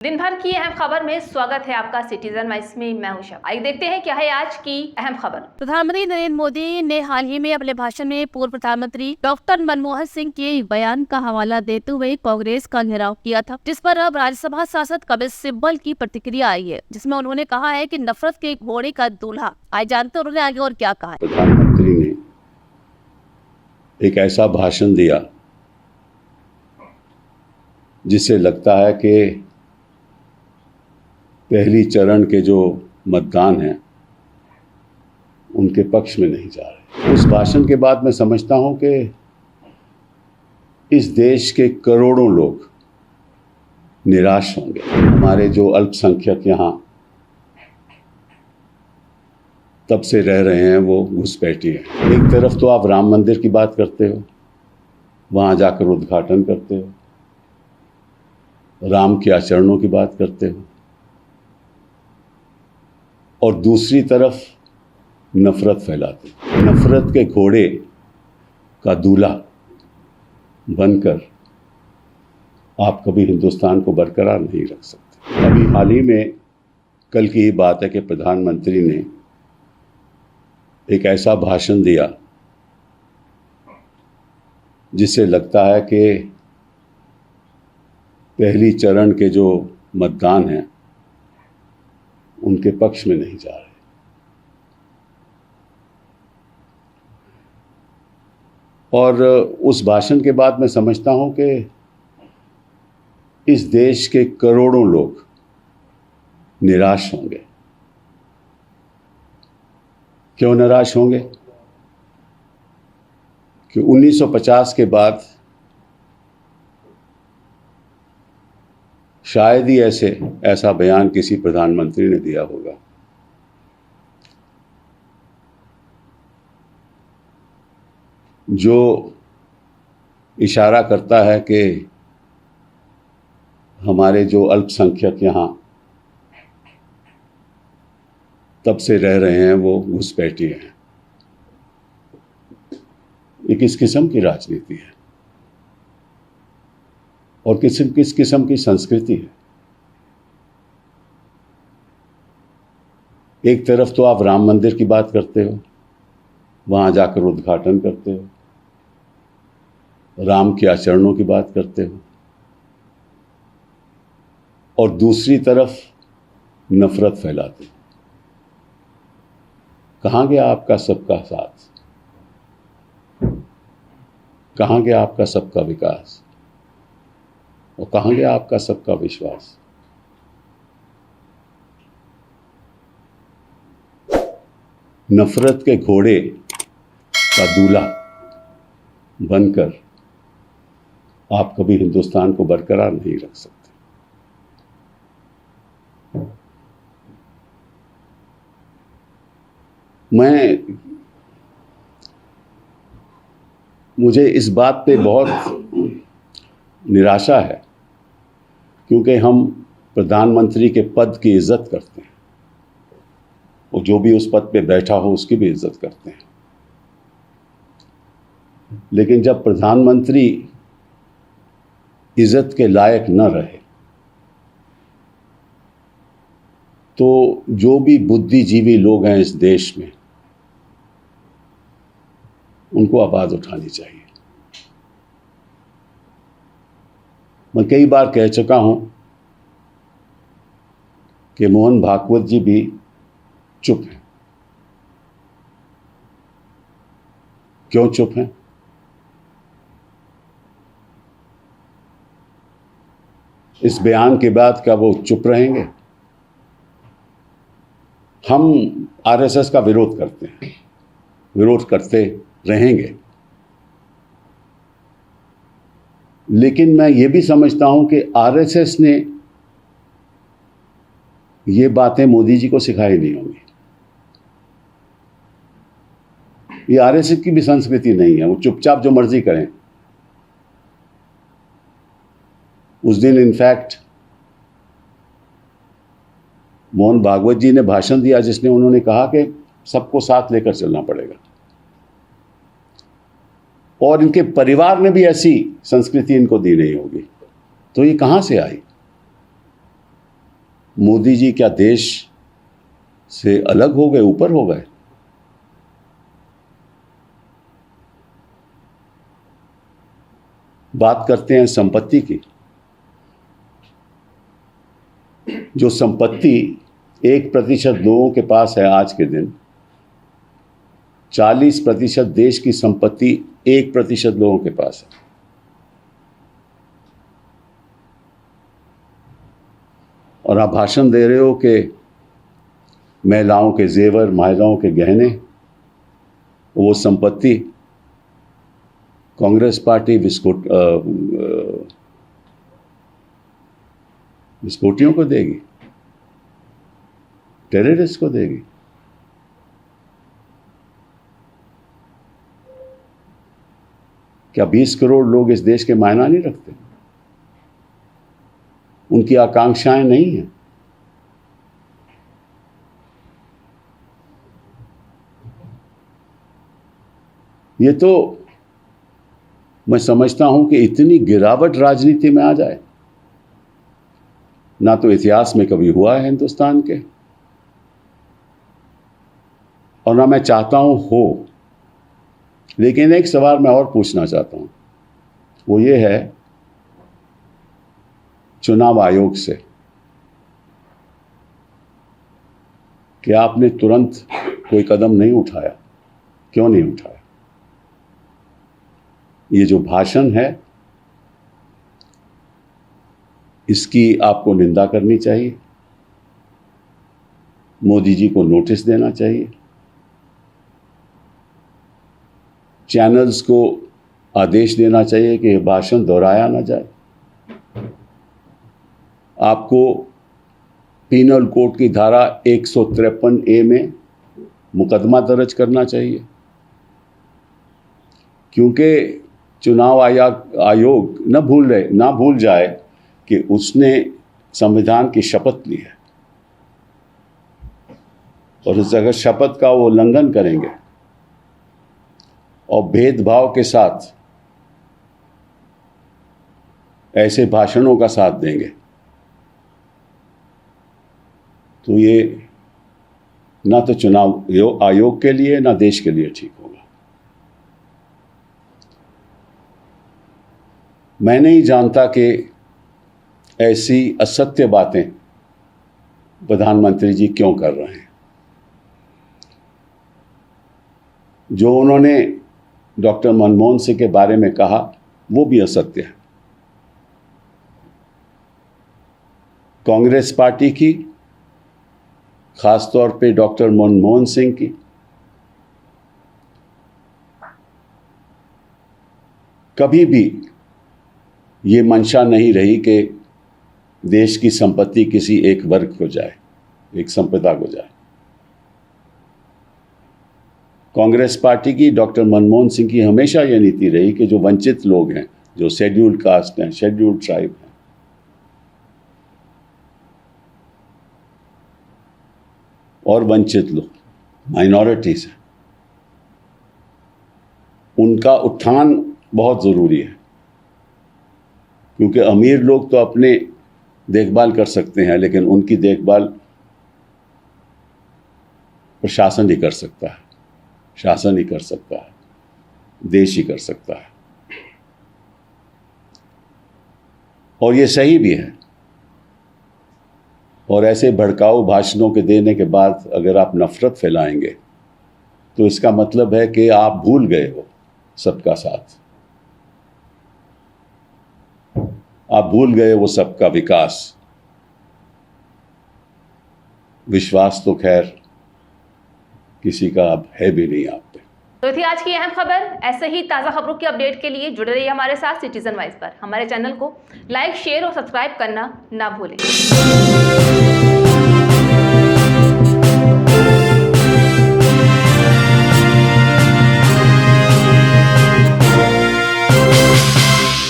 दिन भर की अहम खबर में स्वागत है आपका सिटीजन वाइस में। मैं हूं शब। आइए देखते हैं क्या है आज की अहम खबर। प्रधानमंत्री नरेंद्र मोदी ने हाल ही में अपने भाषण में पूर्व प्रधानमंत्री डॉक्टर मनमोहन सिंह के बयान का हवाला देते हुए कांग्रेस का घेराव किया था, जिस पर अब राज्यसभा सांसद कपिल सिब्बल की प्रतिक्रिया आई है, जिसमें उन्होंने कहा है कि नफरत के घोड़े का दूल्हा। आज जानते हैं उन्होंने आगे और क्या कहा है। प्रधानमंत्री ने एक ऐसा भाषण दिया जिससे लगता है कि पहली चरण के जो मतदान हैं उनके पक्ष में नहीं जा रहे। उस भाषण के बाद मैं समझता हूं कि इस देश के करोड़ों लोग निराश होंगे। हमारे जो अल्पसंख्यक यहाँ तब से रह रहे हैं वो घुसपैठी है। एक तरफ तो आप राम मंदिर की बात करते हो, वहाँ जाकर उद्घाटन करते हो, राम के आचरणों की बात करते हो, और दूसरी तरफ नफरत फैलाते हो। नफरत के घोड़े का दूल्हा बनकर आप कभी हिंदुस्तान को बरकरार नहीं रख सकते। अभी हाल ही में कल की ही बात है कि प्रधानमंत्री ने एक ऐसा भाषण दिया जिससे लगता है कि पहली चरण के जो मतदान हैं उनके पक्ष में नहीं जा रहे। और उस भाषण के बाद मैं समझता हूं कि इस देश के करोड़ों लोग निराश होंगे। क्यों निराश होंगे? कि 1950 के बाद शायद ही ऐसा बयान किसी प्रधानमंत्री ने दिया होगा। जो इशारा करता है कि हमारे जो अल्पसंख्यक यहाँ तब से रह रहे हैं वो घुसपैठी हैं। ये किस किस्म की राजनीति है और किस किस्म की संस्कृति है। एक तरफ तो आप राम मंदिर की बात करते हो, वहाँ जाकर उद्घाटन करते हो, राम के आचरणों की बात करते हो, और दूसरी तरफ नफरत फैलाते हो। कहाँ गया आपका सबका साथ? कहाँ गया आपका सबका विकास? और कहाँ गया आपका सबका विश्वास? नफरत के घोड़े का दूल्हा बनकर आप कभी हिंदुस्तान को बरकरार नहीं रख सकते। मुझे इस बात पे बहुत निराशा है क्योंकि हम प्रधानमंत्री के पद की इज्जत करते हैं और जो भी उस पद पे बैठा हो उसकी भी इज्जत करते हैं। लेकिन जब प्रधानमंत्री इज्जत के लायक न रहे तो जो भी बुद्धिजीवी लोग हैं इस देश में उनको आवाज उठानी चाहिए। मैं कई बार कह चुका हूं कि मोहन भागवत जी भी चुप हैं। क्यों चुप हैं? इस बयान के बाद क्या वो चुप रहेंगे? हम आरएसएस का विरोध करते हैं, विरोध करते रहेंगे, लेकिन मैं ये भी समझता हूं कि आरएसएस ने ये बातें मोदी जी को सिखाई नहीं होंगी। ये आरएसएस की भी संस्कृति नहीं है, वो चुपचाप जो मर्जी करें। उस दिन इनफैक्ट मोहन भागवत जी ने भाषण दिया जिसने उन्होंने कहा कि सबको साथ लेकर चलना पड़ेगा, और इनके परिवार ने भी ऐसी संस्कृति इनको दी नहीं होगी। तो ये कहाँ से आई? मोदी जी क्या देश से अलग हो गए, ऊपर हो गए? बात करते हैं संपत्ति की। जो संपत्ति 1% लोगों के पास है आज के दिन, 40% देश की संपत्ति 1% लोगों के पास है। और आप भाषण दे रहे हो कि महिलाओं के जेवर, महिलाओं के गहने, वो संपत्ति कांग्रेस पार्टी विस्फोटियों को देगी, टेररिस्ट को देगी। क्या 20 करोड़ लोग इस देश के मायना नहीं रखते? उनकी आकांक्षाएं नहीं हैं? ये तो मैं समझता हूं कि इतनी गिरावट राजनीति में आ जाए, ना तो इतिहास में कभी हुआ है हिंदुस्तान के, और ना मैं चाहता हूं हो। लेकिन एक सवाल मैं और पूछना चाहता हूं, वो ये है चुनाव आयोग से कि आपने तुरंत कोई कदम नहीं उठाया। क्यों नहीं उठाया? ये जो भाषण है, इसकी आपको निंदा करनी चाहिए, मोदी जी को नोटिस देना चाहिए, चैनल्स को आदेश देना चाहिए कि यह भाषण दोहराया ना जाए। आपको पीनल कोड की धारा 153A में मुकदमा दर्ज करना चाहिए, क्योंकि चुनाव आयोग न भूल जाए कि उसने संविधान की शपथ ली है, और उस अगर शपथ का वो उल्लंघन करेंगे और भेदभाव के साथ ऐसे भाषणों का साथ देंगे, तो ये ना तो चुनाव आयोग के लिए ना देश के लिए ठीक होगा। मैं नहीं जानता कि ऐसी असत्य बातें प्रधानमंत्री जी क्यों कर रहे हैं। जो उन्होंने डॉक्टर मनमोहन सिंह के बारे में कहा वो भी असत्य है। कांग्रेस पार्टी की, खासतौर पे डॉक्टर मनमोहन सिंह की, कभी भी ये मंशा नहीं रही कि देश की संपत्ति किसी एक वर्ग को जाए, एक संप्रदाय को जाए। कांग्रेस पार्टी की, डॉक्टर मनमोहन सिंह की हमेशा यह नीति रही कि जो वंचित लोग हैं, जो शेड्यूल्ड कास्ट हैं, शेड्यूल्ड ट्राइब हैं, और वंचित लोग, माइनॉरिटीज हैं, उनका उत्थान बहुत ज़रूरी है। क्योंकि अमीर लोग तो अपने देखभाल कर सकते हैं, लेकिन उनकी देखभाल प्रशासन ही कर सकता है, शासन ही कर सकता है, देश ही कर सकता है। और ये सही भी है। और ऐसे भड़काऊ भाषणों के देने के बाद अगर आप नफरत फैलाएंगे तो इसका मतलब है कि आप भूल गए हो सबका साथ, आप भूल गए वो सबका विकास। विश्वास तो खैर किसी का अब है भी नहीं आप पे। तो थी आज की अहम खबर। ऐसे ही ताज़ा खबरों की अपडेट के लिए जुड़े रहिए हमारे साथ सिटीजन वाइज पर। हमारे चैनल को लाइक, शेयर और सब्सक्राइब करना ना भूलें।